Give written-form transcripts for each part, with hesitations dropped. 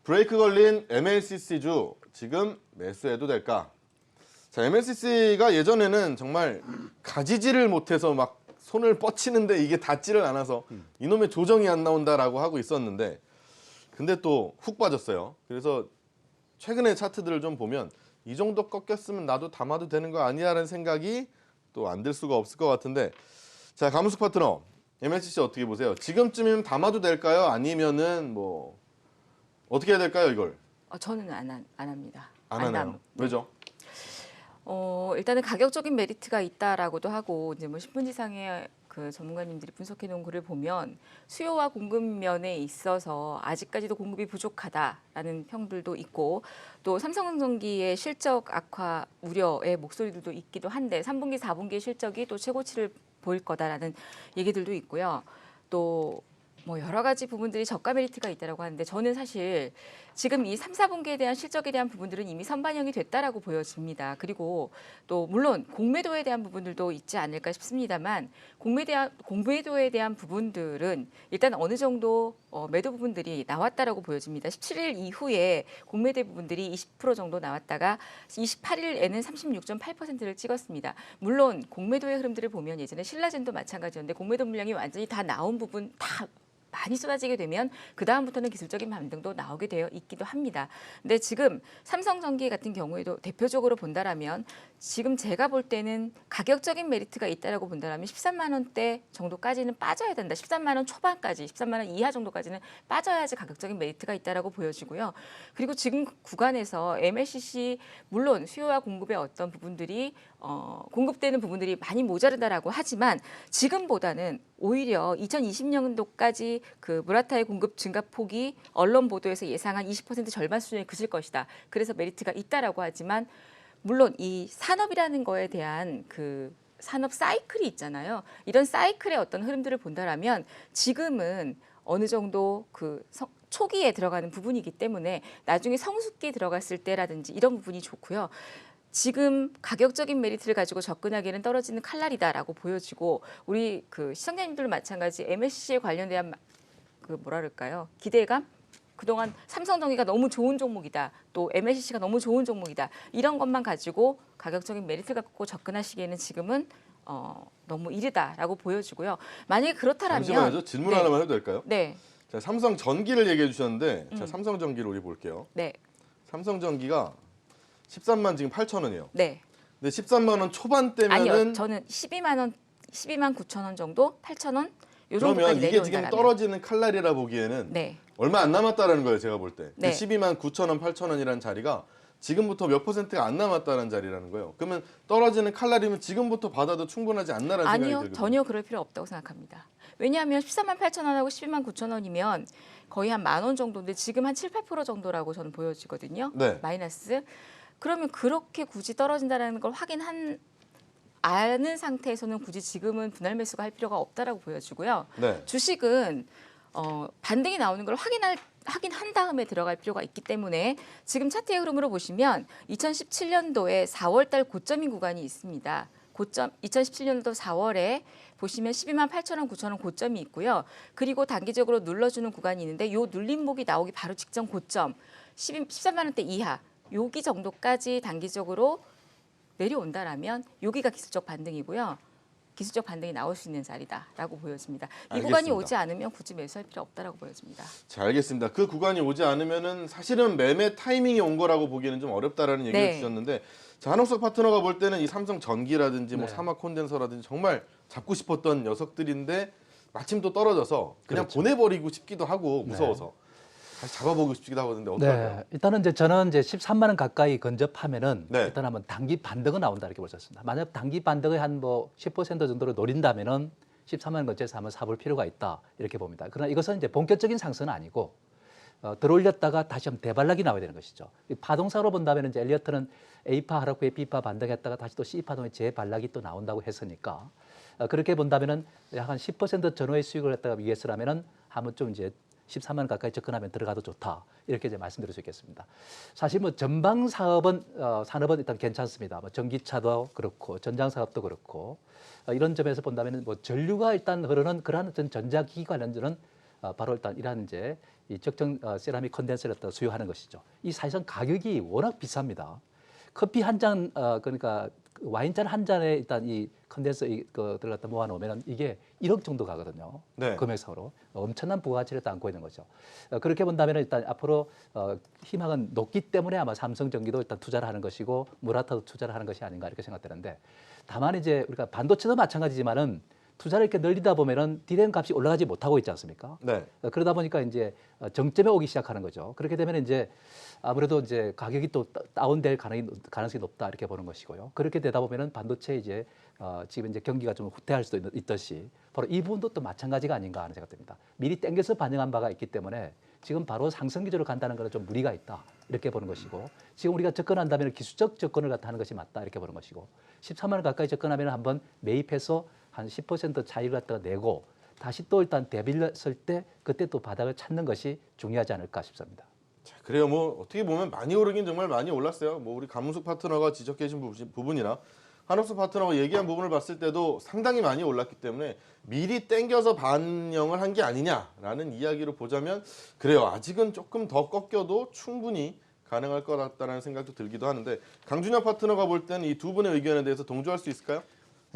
브레이크 걸린 MLCC주 지금 매수해도 될까? 자, MLCC가 예전에는 정말 가지지를 못해서 막 손을 뻗치는데 이게 닿지를 않아서 이놈의 조정이 안 나온다라고 하고 있었는데 근데 또 훅 빠졌어요. 그래서 최근의 차트들을 좀 보면 이 정도 꺾였으면 나도 담아도 되는 거 아니야라는 생각이 또 안 들 수가 없을 것 같은데 자, 가무숙 파트너 MLCC 어떻게 보세요? 지금쯤이면 담아도 될까요? 아니면은 뭐 어떻게 해야 될까요, 이걸? 저는 안 합니다. 안 하나요? 왜죠? 일단은 가격적인 메리트가 있다라고도 하고 이제 뭐 신문지상의 그 전문가님들이 분석해 놓은 글을 보면 수요와 공급 면에 있어서 아직까지도 공급이 부족하다라는 평들도 있고 또 삼성전기의 실적 악화 우려의 목소리들도 있기도 한데 3분기, 4분기 실적이 또 최고치를 보일 거다라는 얘기들도 있고요. 또 뭐 여러 가지 부분들이 저가 메리트가 있다라고 하는데 저는 사실 지금 이 3, 4분기에 대한 실적에 대한 부분들은 이미 선반영이 됐다라고 보여집니다. 그리고 또 물론 공매도에 대한 부분들도 있지 않을까 싶습니다만 공매도에 대한 부분들은 일단 어느 정도 매도 부분들이 나왔다라고 보여집니다. 17일 이후에 공매도 부분들이 20% 정도 나왔다가 28일에는 36.8%를 찍었습니다. 물론 공매도의 흐름들을 보면 예전에 신라젠도 마찬가지였는데 공매도 물량이 완전히 다 나온 부분 다 많이 쏟아지게 되면 그다음부터는 기술적인 반등도 나오게 되어 있기도 합니다. 근데 지금 삼성전기 같은 경우에도 대표적으로 본다라면 지금 제가 볼 때는 가격적인 메리트가 있다라고 본다라면 13만 원대 정도까지는 빠져야 된다. 13만 원 초반까지, 13만 원 이하 정도까지는 빠져야지 가격적인 메리트가 있다라고 보여지고요. 그리고 지금 구간에서 MLCC 물론 수요와 공급의 어떤 부분들이 공급되는 부분들이 많이 모자르다라고 하지만 지금보다는 오히려 2020년도까지 그 무라타의 공급 증가폭이 언론 보도에서 예상한 20% 절반 수준에 그칠 것이다. 그래서 메리트가 있다라고 하지만 물론 이 산업이라는 거에 대한 그 산업 사이클이 있잖아요. 이런 사이클의 어떤 흐름들을 본다라면 지금은 어느 정도 그 초기에 들어가는 부분이기 때문에 나중에 성숙기에 들어갔을 때라든지 이런 부분이 좋고요. 지금 가격적인 메리트를 가지고 접근하기에는 떨어지는 칼날이다라고 보여지고 우리 그 시청자님들도 마찬가지 MLCC에 관련된 그 뭐라 그럴까요? 기대감? 그동안 삼성전기가 너무 좋은 종목이다. 또 MLCC가 너무 좋은 종목이다. 이런 것만 가지고 가격적인 메리트를 갖고 접근하시기에는 지금은 너무 이르다라고 보여지고요. 만약에 그렇다라면 잠시만요. 질문 하나만 해도 될까요? 네. 자, 삼성전기를 얘기해 주셨는데 자, 삼성전기를 우리 볼게요. 네. 삼성전기가 13만 지금 8천 원이에요. 네. 근데 13만 원 초반대면은 아니요. 저는 12만 9천 원 정도, 8천 원 요 정도까지 그러면 이게 지금 내려온다라면. 떨어지는 칼날이라 보기에는 네. 얼마 안 남았다라는 거예요, 제가 볼 때. 네. 12만 9천 원, 8천 원이라는 자리가 지금부터 몇 %가 안 남았다는 자리라는 거예요. 그러면 떨어지는 칼날이면 지금부터 받아도 충분하지 않나라는 생각이 아니요. 들거든요. 전혀 그럴 필요 없다고 생각합니다. 왜냐하면 14만 8천 원하고 12만 9천 원이면 거의 한 10,000원 정도인데 지금 한 7, 8% 정도라고 저는 보여지거든요. 네. 마이너스. 그러면 그렇게 굳이 떨어진다는 걸 아는 상태에서는 굳이 지금은 분할 매수가 할 필요가 없다라고 보여지고요. 네. 주식은 반등이 나오는 걸 확인한 다음에 들어갈 필요가 있기 때문에 지금 차트의 흐름으로 보시면 2017년도에 4월달 고점인 구간이 있습니다. 고점 2017년도 4월에 보시면 12만 8천 원, 9천 원 고점이 있고요. 그리고 단기적으로 눌러주는 구간이 있는데 요 눌림목이 나오기 바로 직전 고점 13만 원대 이하 여기 정도까지 단기적으로 내려온다라면 여기가 기술적 반등이고요. 기술적 반등이 나올 수 있는 자리다라고 보여집니다. 이 알겠습니다. 구간이 오지 않으면 굳이 매수할 필요 없다라고 보여집니다. 자, 알겠습니다. 그 구간이 오지 않으면은 사실은 매매 타이밍이 온 거라고 보기에는 좀 어렵다라는 얘기를 네. 주셨는데 자, 한옥석 파트너가 볼 때는 이 삼성전기라든지 뭐 네. 사막 콘덴서라든지 정말 잡고 싶었던 녀석들인데 마침 또 떨어져서 그냥 그렇죠. 보내버리고 싶기도 하고 무서워서 다시 잡아보고 싶기도 하거든요. 어떡할까요? 네, 일단은 저는 13만 원 가까이 근접하면은 네. 일단 한번 단기 반등은 나온다 이렇게 볼 수 있습니다. 만약 단기 반등을 한 뭐 10% 정도로 노린다면은 13만 원 근처에서 한번 사볼 필요가 있다 이렇게 봅니다. 그러나 이것은 이제 본격적인 상승은 아니고 들어올렸다가 다시 한번 대반락이 나와야 되는 것이죠. 이 파동사로 본다면 이제 엘리어트는 A파 하락 후에 B파 반등했다가 다시 또 C파동의 재반락이 또 나온다고 했으니까 그렇게 본다면은 약 한 10% 전후의 수익을 했다가 위해서라면은 한번 좀 이제 13만 원 가까이 접근하면 들어가도 좋다 이렇게 이제 말씀드릴 수 있겠습니다. 사실 뭐 전방 사업은 산업은 일단 괜찮습니다. 뭐 전기차도 그렇고 전장 사업도 그렇고 이런 점에서 본다면 뭐 전류가 일단 흐르는 그러한 어떤 전자기기 관련주는 바로 일단 이러한 이제 이 적정 세라믹 컨덴서를 수요하는 것이죠. 이 사실상 가격이 워낙 비쌉니다. 커피 한 잔, 그러니까 와인잔 한 잔에 일단 이 컨덴서 이거들 갖다 모아놓으면 이게 1억 정도 가거든요. 네. 금액상으로 엄청난 부가가치를 또 안고 있는 거죠. 그렇게 본다면 일단 앞으로 희망은 높기 때문에 아마 삼성전기도 일단 투자를 하는 것이고 무라타도 투자를 하는 것이 아닌가 이렇게 생각되는데, 다만 이제 우리가 반도체도 마찬가지지만은 투자를 이렇게 늘리다 보면은 디램 값이 올라가지 못하고 있지 않습니까? 네. 그러다 보니까 이제 정점에 오기 시작하는 거죠. 그렇게 되면 이제 아무래도 이제 가격이 또 다운될 가능성이 높다 이렇게 보는 것이고요. 그렇게 되다 보면은 반도체 이제 지금 이제 경기가 좀 후퇴할 수도 있듯이 바로 이 부분도 또 마찬가지가 아닌가 하는 생각됩니다. 미리 땡겨서 반영한 바가 있기 때문에 지금 바로 상승 기조로 간다는 것은 좀 무리가 있다 이렇게 보는 것이고, 지금 우리가 접근한다면 기술적 접근을 갖다 하는 것이 맞다 이렇게 보는 것이고, 13만 원 가까이 접근하면 한번 매입해서 한 10% 차익을 갖다가 내고 다시 또 일단 대비했을 때 그때 또 바닥을 찾는 것이 중요하지 않을까 싶습니다. 자, 그래요. 뭐 어떻게 보면 많이 오르긴 정말 많이 올랐어요. 뭐 우리 강문숙 파트너가 지적해 주신 부분이나 한옥수 파트너가 얘기한 부분을 봤을 때도 상당히 많이 올랐기 때문에 미리 땡겨서 반영을 한 게 아니냐라는 이야기로 보자면 그래요. 아직은 조금 더 꺾여도 충분히 가능할 것 같다는 생각도 들기도 하는데, 강준혁 파트너가 볼 때는 이 두 분의 의견에 대해서 동조할 수 있을까요?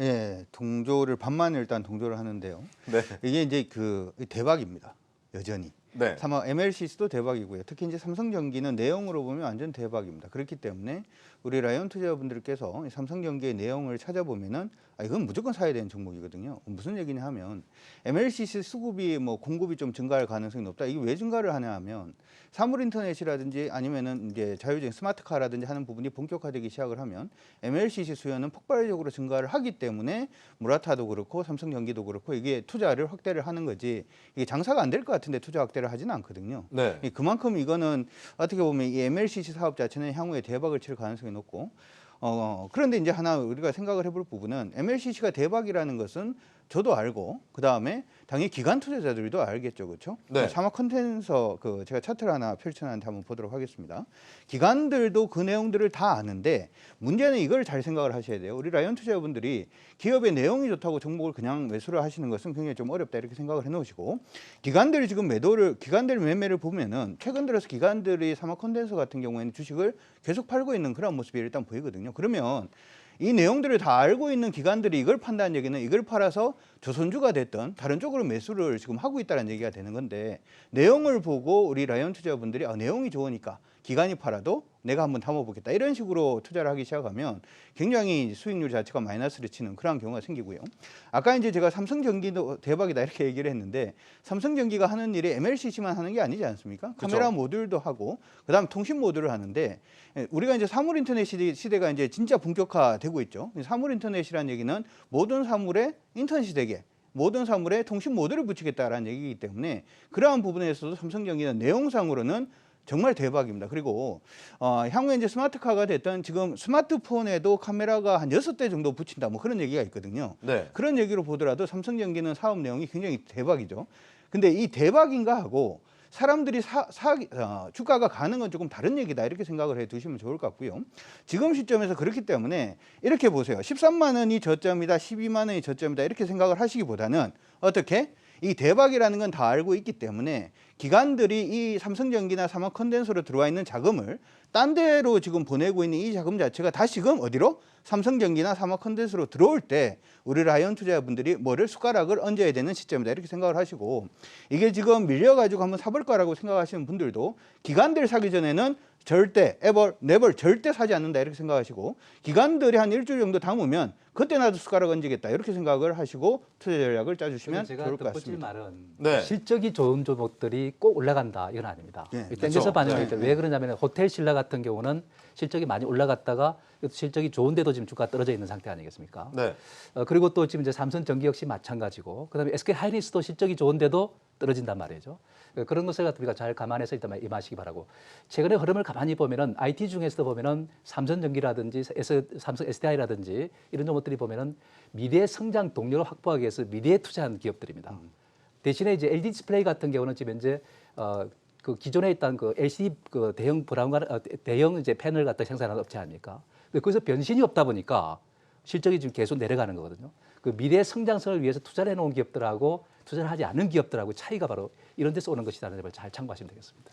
예, 동조를 반만 일단 동조를 하는데요. 네. 이게 이제 그 대박입니다. 여전히. 네. 아마 MLCC도 대박이고요. 특히 이제 삼성전기는 내용으로 보면 완전 대박입니다. 그렇기 때문에 우리 라이온 투자자분들께서 삼성전기의 내용을 찾아보면은 이건 무조건 사야 되는 종목이거든요. 무슨 얘기냐 하면 MLCC 수급이 뭐 공급이 좀 증가할 가능성이 높다. 이게 왜 증가를 하냐 하면 사물 인터넷이라든지 아니면은 이제 자율적인 스마트카라든지 하는 부분이 본격화되기 시작을 하면 MLCC 수요는 폭발적으로 증가를 하기 때문에 무라타도 그렇고 삼성전기도 그렇고 이게 투자를 확대를 하는 거지, 이게 장사가 안 될 것 같은데 투자 확대를 하지는 않거든요. 네. 그만큼 이거는 어떻게 보면 이 MLCC 사업 자체는 향후에 대박을 칠 가능성이 높고, 그런데 이제 하나 우리가 생각을 해볼 부분은 MLCC가 대박이라는 것은 저도 알고 그 다음에 당연히 기관 투자자들도 알겠죠, 그렇죠? 네. 사막 컨텐서 제가 차트를 하나 펼쳐놨는데 한번 보도록 하겠습니다. 기관들도 그 내용들을 다 아는데 문제는 이걸 잘 생각을 하셔야 돼요. 우리 라이온 투자자분들이 기업의 내용이 좋다고 종목을 그냥 매수를 하시는 것은 굉장히 좀 어렵다 이렇게 생각을 해놓으시고, 기관들이 지금 기관들 매매를 보면은 최근 들어서 기관들이 사막 컨텐서 같은 경우에는 주식을 계속 팔고 있는 그런 모습이 일단 보이거든요. 그러면 이 내용들을 다 알고 있는 기관들이 이걸 판다는 얘기는 이걸 팔아서 조선주가 됐던 다른 쪽으로 매수를 지금 하고 있다는 얘기가 되는 건데, 내용을 보고 우리 라이온 투자자분들이 내용이 좋으니까 기관이 팔아도 내가 한번 담아보겠다 이런 식으로 투자를 하기 시작하면 굉장히 수익률 자체가 마이너스를 치는 그런 경우가 생기고요. 아까 이제 제가 삼성전기도 대박이다 이렇게 얘기를 했는데, 삼성전기가 하는 일이 MLCC만 하는 게 아니지 않습니까? 그쵸. 카메라 모듈도 하고 그다음 통신 모듈을 하는데, 우리가 이제 사물 인터넷 시대가 이제 진짜 본격화되고 있죠. 사물 인터넷이라는 얘기는 모든 사물의 인터넷 시대에 모든 사물에 통신 모듈을 붙이겠다라는 얘기이기 때문에 그러한 부분에서도 삼성전기는 내용상으로는 정말 대박입니다. 그리고 향후에 이제 스마트카가 됐던 지금 스마트폰에도 카메라가 한 6대 정도 붙인다 뭐 그런 얘기가 있거든요. 네. 그런 얘기로 보더라도 삼성전기는 사업 내용이 굉장히 대박이죠. 근데 이 대박인가 하고 사람들이 주가가 가는 건 조금 다른 얘기다 이렇게 생각을 해 두시면 좋을 것 같고요. 지금 시점에서 그렇기 때문에 이렇게 보세요. 13만 원이 저점이다, 12만 원이 저점이다 이렇게 생각을 하시기보다는 어떻게? 이 대박이라는 건 다 알고 있기 때문에 기관들이 이 삼성전기나 사막 컨덴서로 들어와 있는 자금을 딴 데로 지금 보내고 있는 이 자금 자체가 다시금 어디로? 삼성전기나 사막 컨덴서로 들어올 때 우리 라이온 투자자분들이 뭐를 숟가락을 얹어야 되는 시점이다 이렇게 생각을 하시고, 이게 지금 밀려가지고 한번 사볼 거라고 생각하시는 분들도 기관들 사기 전에는 절대 에버 네벌 절대 사지 않는다 이렇게 생각하시고, 기관들이 한 일주일 정도 담으면 그때 나도 숟가락 얹겠다 이렇게 생각을 하시고 투자 전략을 짜주시면 제가 좋을 것 덧붙일 같습니다. 말은 네. 실적이 좋은 종목들이 꼭 올라간다 이건 아닙니다. 네, 땡겨서 그렇죠. 반영할 때 네. 왜 그러냐면 호텔 신라 같은 경우는 실적이 많이 올라갔다가 실적이 좋은데도 지금 주가 떨어져 있는 상태 아니겠습니까? 네. 그리고 또 지금 이제 삼성전기 역시 마찬가지고, 그다음에 SK 하이닉스도 실적이 좋은데도 떨어진단 말이죠. 그런 것을 우리가 잘 감안해서 일단 임하시기 바라고. 최근에 흐름을 가만히 보면은 IT 중에서도 보면은 삼성전기라든지 삼성 SDI라든지 이런 종목들이 보면은 미래 성장 동력을 확보하기 위해서 미래에 투자한 기업들입니다. 대신에 이제 LG 디스플레이 같은 경우는 지금 현재 그 기존에 있던 그 LCD 그 대형 대형 이제 패널 갖다 생산하는 업체 아닙니까? 근데 거기서 변신이 없다 보니까 실적이 지금 계속 내려가는 거거든요. 그 미래 성장성을 위해서 투자를 해놓은 기업들하고 투자를 하지 않은 기업들하고 차이가 바로 이런 데서 오는 것이라는 점을 잘 참고하시면 되겠습니다.